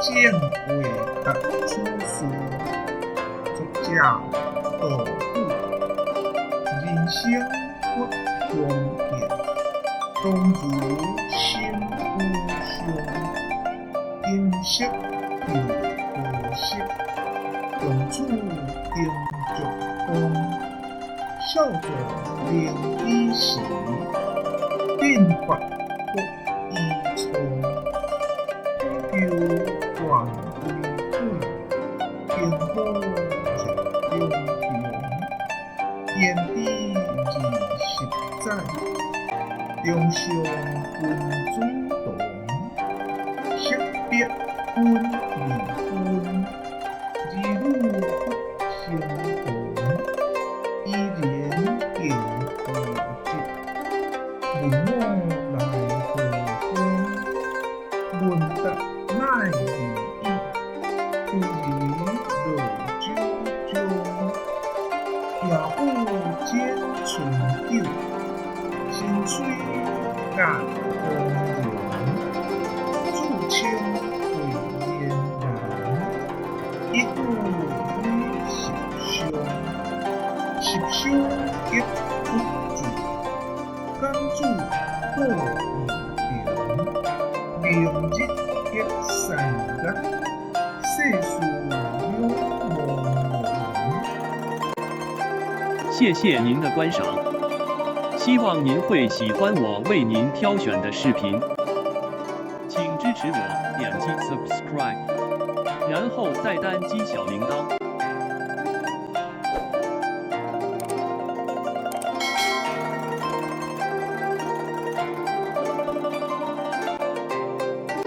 见为白出书，作者杜甫。人生不相见，当如心互相。今昔又何夕，共处定烛光。少壮年已时，鬓发各已苍。旧还归归，天河日中中。燕地20载，中上君主动。惜别分离分，儿女不相同。依然见父节，问我来何方？问答乃如意，不离乐昭昭。夜午兼春酒，新水感风凉。注清回燕南，一度女十相。十相结不住，甘主好意重。明日结三月，世事永茫茫。谢谢您的观赏，希望您会喜欢我为您挑选的视频。请支持我，点击 subscribe， 然后再单击小铃铛。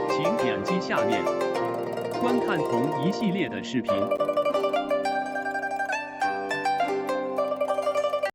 请点击下面观看同一系列的视频。